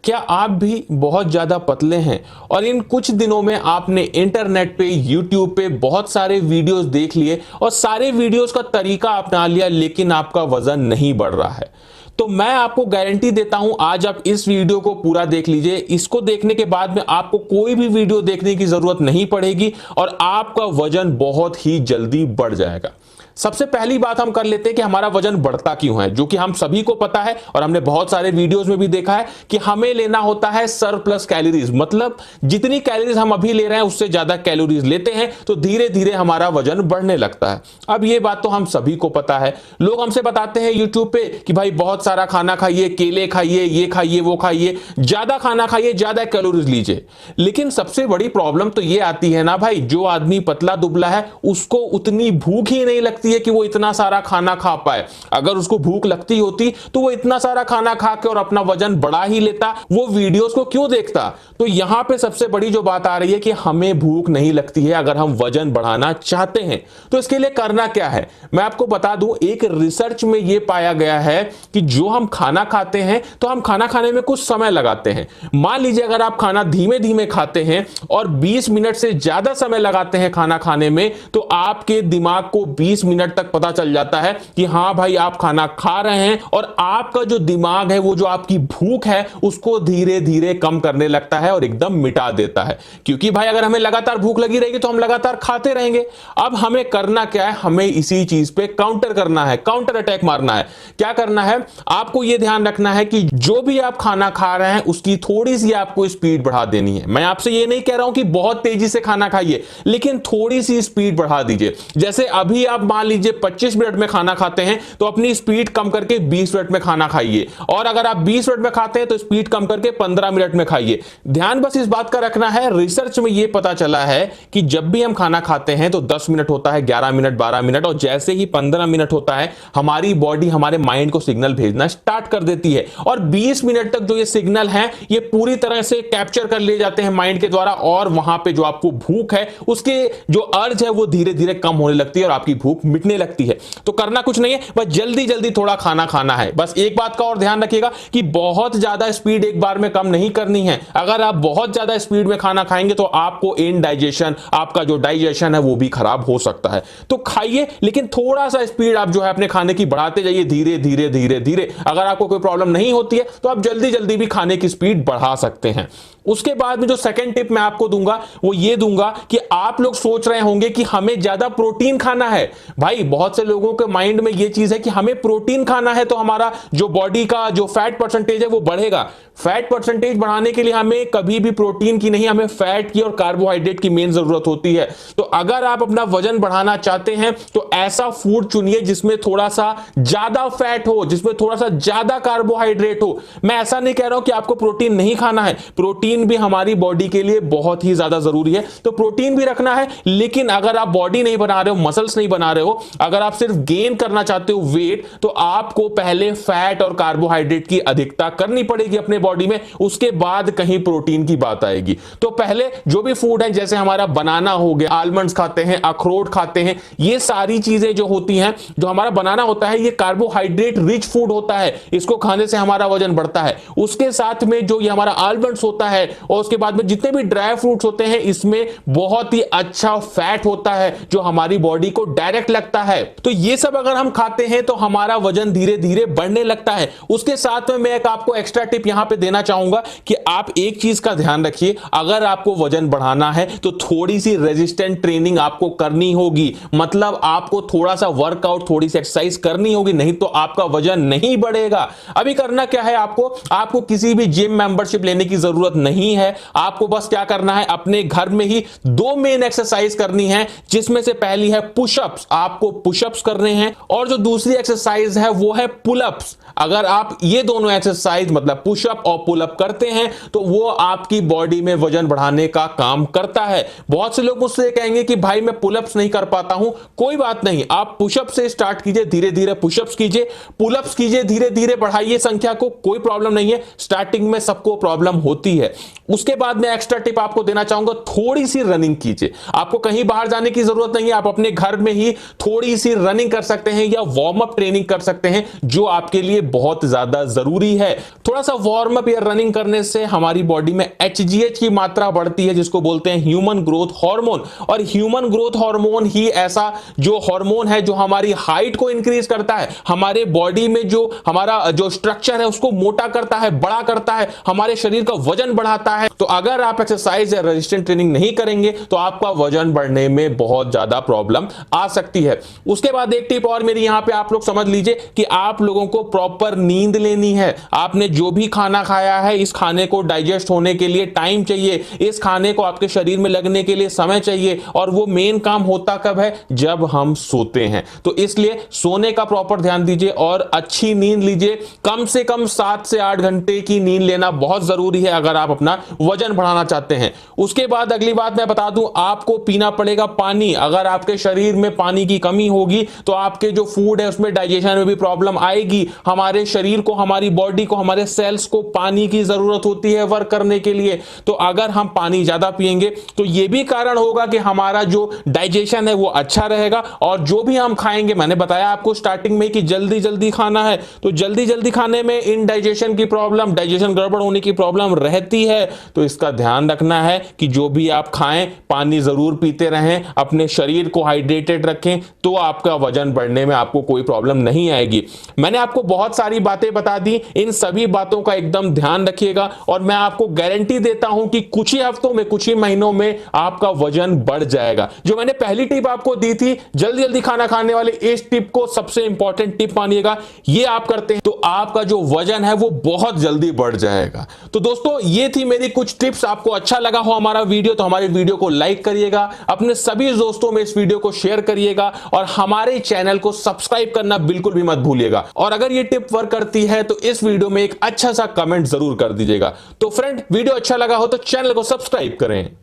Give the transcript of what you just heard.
क्या आप भी बहुत ज़्यादा पतले हैं और इन कुछ दिनों में आपने इंटरनेट पे यूट्यूब पे बहुत सारे वीडियोस देख लिए और सारे वीडियोस का तरीका अपना लिया लेकिन आपका वजन नहीं बढ़ रहा है? तो मैं आपको गारंटी देता हूं, आज आप इस वीडियो को पूरा देख लीजिए। इसको देखने के बाद में आपको कोई भी वीडियो देखने की जरूरत नहीं पड़ेगी और आपका वजन बहुत ही जल्दी बढ़ जाएगा। सबसे पहली बात हम कर लेते हैं कि हमारा वजन बढ़ता क्यों है, जो कि हम सभी को पता है और हमने बहुत सारे वीडियोस में भी देखा है कि हमें लेना होता है सरप्लस कैलोरीज। मतलब जितनी कैलोरीज हम अभी ले रहे हैं उससे ज्यादा कैलोरीज लेते हैं तो धीरे धीरे हमारा वजन बढ़ने लगता है। अब ये बात तो हम सभी को पता है। लोग हमसे बताते हैं यूट्यूब पे कि भाई बहुत सारा खाना खाइए, केले खाइए, ये खाइए, वो खाइए, ज्यादा खाना खाइए, ज्यादा कैलोरीज लीजिए। लेकिन सबसे बड़ी प्रॉब्लम तो ये आती है ना भाई, जो आदमी पतला दुबला है उसको उतनी भूख ही नहीं लगती है कि वो इतना सारा खाना खा पाए। अगर उसको भूख लगती होती तो वो इतना सारा खाना खा के और अपना वजन बढ़ा ही लेता, वो वीडियोस को क्यों देखता? तो यहां पे सबसे बड़ी जो बात आ रही है कि हमें भूख नहीं लगती है अगर हम वजन बढ़ाना चाहते हैं। तो इसके लिए करना क्या है मैं आपको बता दूं। एक रिसर्च में यह पाया गया है कि जो हम खाना खाते हैं तो हम खाना खाने में कुछ समय लगाते हैं। मान लीजिए अगर आप खाना धीमे धीमे खाते हैं और 20 मिनट से ज्यादा समय लगाते हैं खाना खाने में, तो आपके दिमाग को 20 मिनट तक पता चल जाता है कि हां भाई आप खाना खा रहे हैं और आपका जो दिमाग है, वो जो आपकी भूख है उसको धीरे धीरे कम करने लगता है और एकदम मिटा देता है। क्योंकि भाई अगर हमें लगातार भूख लगी रहेगी तो हम लगातार खाते रहेंगे। अब हमें करना क्या है, हमें इसी चीज पे काउंटर करना है, काउंटर अटैक मारना है। क्या करना है, आपको यह ध्यान रखना है कि जो भी आप खाना खा रहे हैं उसकी थोड़ी सी आपको स्पीड बढ़ा देनी है। मैं आपसे यह नहीं कह रहा हूं कि बहुत तेजी से खाना खाइए, लेकिन थोड़ी सी स्पीड बढ़ा दीजिए। जैसे अभी आप मान लीजिए 25 मिनट में खाना खाते हैं तो अपनी स्पीड कम करके 20 मिनट में खाना खाइए, और अगर आप 20 मिनट में खाते हैं तो स्पीड कम करके 15 मिनट में खाइए। ध्यान बस इस बात का रखना है, रिसर्च में यह पता चला है कि जब भी हम खाना खाते हैं तो 10 मिनट होता है, 11 मिनट, 12 मिनट, और जैसे ही 15 मिनट होता है हमारी बॉडी हमारे माइंड को सिग्नल भेजना स्टार्ट कर देती है और 20 मिनट तक जो ये सिग्नल है ये पूरी तरह से कैप्चर कर लिए जाते हैं माइंड के द्वारा, और वहां पे जो आपको भूख है उसके जो अर्ज है वो धीरे धीरे कम होने लगती है और आपकी भूख मिटने लगती है। तो करना कुछ नहीं है, बस जल्दी जल्दी थोड़ा खाना खाना है। बस एक बात का और ध्यान रखिएगा कि बहुत ज्यादा स्पीड एक बार में कम नहीं करनी है। अगर आप बहुत ज्यादा स्पीड में खाना खाएंगे तो आपको इनडाइजेशन, आपका जो डाइजेशन है वो भी खराब हो सकता है। तो खाइए लेकिन थोड़ा सा स्पीड आप जो है अपने खाने की बढ़ाते जाइए, धीरे धीरे धीरे धीरे। अगर आपको कोई प्रॉब्लम नहीं होती है तो आप जल्दी जल्दी भी खाने की स्पीड बढ़ा सकते हैं। उसके बाद में जो सेकंड टिप मैं आपको दूंगा वो ये दूंगा कि आप लोग सोच रहे होंगे कि हमें ज्यादा प्रोटीन खाना है। भाई बहुत से लोगों के माइंड में ये चीज है कि हमें प्रोटीन खाना है तो हमारा जो बॉडी का जो फैट परसेंटेज है वो बढ़ेगा। फैट परसेंटेज बढ़ाने के लिए हमें कभी भी प्रोटीन की नहीं, हमें फैट की और कार्बोहाइड्रेट की मेन जरूरत होती है। तो अगर आप अपना वजन बढ़ाना चाहते हैं तो ऐसा फूड चुनिए जिसमें थोड़ा सा ज्यादा फैट हो, जिसमें थोड़ा सा ज्यादा कार्बोहाइड्रेट हो। मैं ऐसा नहीं कह रहा हूं कि आपको प्रोटीन नहीं खाना है, प्रोटीन भी हमारी बॉडी के लिए बहुत ही ज्यादा जरूरी है, तो प्रोटीन भी रखना है। लेकिन अगर आप बॉडी नहीं बना रहे हो, मसल्स नहीं बना रहे हो, अगर आप सिर्फ गेन करना चाहते हो वेट, तो आपको पहले फैट और कार्बोहाइड्रेट की अधिकता करनी पड़ेगी अपने बॉडी में, उसके बाद कहीं प्रोटीन की बात आएगी। तो पहले जो भी फूड है, जैसे हमारा बनाना हो गया, आलमंड्स खाते हैं, अखरोट खाते हैं, ये सारी चीजें जो होती हैं, जो हमारा बनाना होता है ये कार्बोहाइड्रेट रिच फूड होता है, इसको खाने से हमारा वजन बढ़ता है। उसके साथ में जो ये हमारा आलमंड्स होता है और उसके बाद में जितने भी ड्राई फ्रूट्स होते हैं इसमें बहुत ही अच्छा फैट होता है जो हमारी बॉडी को डायरेक्ट लगता है। तो ये सब अगर हम खाते हैं तो हमारा वजन धीरे धीरे बढ़ने लगता है। उसके साथ में मैं एक आपको एक्स्ट्रा टिप यहां पे देना चाहूंगा कि आप एक चीज का ध्यान रखिए, अगर आपको वजन बढ़ाना है तो थोड़ी सी रेजिस्टेंट ट्रेनिंग आपको करनी होगी। मतलब आपको थोड़ा सा वर्कआउट, थोड़ी सी एक्सरसाइज करनी होगी, नहीं तो आपका वजन नहीं बढ़ेगा। अभी करना क्या है, आपको किसी भी जिम मेंबरशिप लेने की जरूरत नहीं है। आपको बस क्या करना है, अपने घर में ही 2 मेन एक्सरसाइज करनी है, जिसमें से पहली है पुशअप्स। आपको पुशअप्स करने हैं और जो दूसरी एक्सरसाइज है वो है पुलअप्स। अगर आप ये दोनों एक्सरसाइज मतलब पुशअप और पुलअप करते हैं तो वो आपकी बॉडी में वजन बढ़ाने का काम करता है। बहुत से लोग मुझसे कहेंगे कि भाई मैं पुलअप्स नहीं कर पाता हूं, कोई बात नहीं, आप पुशअप से स्टार्ट कीजिए, धीरे धीरे पुशअप्स कीजिए, पुलअप्स कीजिए, धीरे धीरे बढ़ाइए संख्या को, कोई प्रॉब्लम नहीं है। स्टार्टिंग में सबको प्रॉब्लम होती है। उसके बाद में एक्स्ट्रा टिप आपको देना चाहूंगा, थोड़ी सी रनिंग कीजिए। आपको कहीं बाहर जाने की जरूरत नहीं है, आप अपने घर में ही थोड़ी सी रनिंग कर सकते हैं या वार्म अप ट्रेनिंग कर सकते हैं, जो आपके लिए बहुत ज्यादा जरूरी है। थोड़ा सा वार्म अप या रनिंग करने से हमारी बॉडी में HGH की मात्रा बढ़ती है, जिसको बोलते हैं ह्यूमन ग्रोथ हार्मोन। और ह्यूमन ग्रोथ हार्मोन ही ऐसा जो हार्मोन है जो हमारी हाइट को इंक्रीज करता है, हमारे बॉडी में जो हमारा जो स्ट्रक्चर है उसको मोटा करता है, बड़ा करता है, हमारे शरीर का वजन बढ़ाता है। तो अगर आप एक्सरसाइज या रेजिस्टेंस ट्रेनिंग नहीं करेंगे तो आपका वजन बढ़ने में बहुत ज्यादा प्रॉब्लम आ सकती है। उसके बाद एक टिप और मेरी यहां पे आप लोग समझ लीजिए कि आप लोगों को प्रॉपर नींद लेनी है। आपने जो भी खाना खाया है, इस खाने को डाइजेस्ट होने के लिए टाइम चाहिए, इस खाने को आपके शरीर में लगने के लिए समय चाहिए। और वो मेन काम होता कब है? जब हम सोते हैं। तो इसलिए सोने का प्रॉपर ध्यान दीजिए और अच्छी नींद लीजिए। कम से कम 7 से 8 घंटे की नींद लेना बहुत जरूरी है अगर आप अपना वजन बढ़ाना चाहते हैं। उसके बाद अगली बात मैं बता दूं, आपको पीना पड़ेगा पानी। अगर आपके शरीर में पानी की कमी होगी तो आपके जो फूड है उसमें डाइजेशन में भी प्रॉब्लम आएगी। हमारे शरीर को, हमारी बॉडी को, हमारे सेल्स को पानी की जरूरत होती है वर्क करने के लिए। तो अगर हम पानी ज्यादा पिएंगे तो यह भी कारण होगा कि हमारा जो डाइजेशन है वो अच्छा रहेगा। और जो भी हम खाएंगे, मैंने बताया आपको स्टार्टिंग में कि जल्दी जल्दी खाना है, तो जल्दी जल्दी खाने में इनडाइजेशन की प्रॉब्लम, डाइजेशन गड़बड़ होने की प्रॉब्लम रहती है। तो इसका ध्यान रखना है कि जो भी आप खाएं, पानी जरूर पीते रहें, अपने शरीर को हाइड्रेटेड रखें, तो आपका वजन बढ़ने में आपको कोई प्रॉब्लम नहीं आएगी। मैंने आपको बहुत सारी बातें बता दी, इन सभी बातों का एकदम ध्यान रखिएगा और मैं आपको गारंटी देता हूं कि कुछ ही हफ्तों में, कुछ ही महीनों में आपका वजन बढ़ जाएगा। जो मैंने पहली टिप आपको दी थी, जल्दी जल्दी खाना खाने वाले, इस टिप को सबसे इंपॉर्टेंट टिप मानिएगा। ये आप करते हैं तो आपका जो वजन है वो बहुत जल्दी बढ़ जाएगा। तो दोस्तों, ये थी मेरी कुछ टिप्स। आपको अच्छा लगा हो हमारा वीडियो तो हमारे वीडियो को लाइक करिएगा, अपने सभी दोस्तों में इस वीडियो को शेयर करिएगा और हमारे चैनल को सब्सक्राइब करना बिल्कुल भी मत भूलिएगा। और अगर ये टिप वर्क करती है तो इस वीडियो में एक अच्छा सा कमेंट जरूर कर दीजिएगा। तो फ्रेंड, वीडियो अच्छा लगा हो तो चैनल को सब्सक्राइब करें।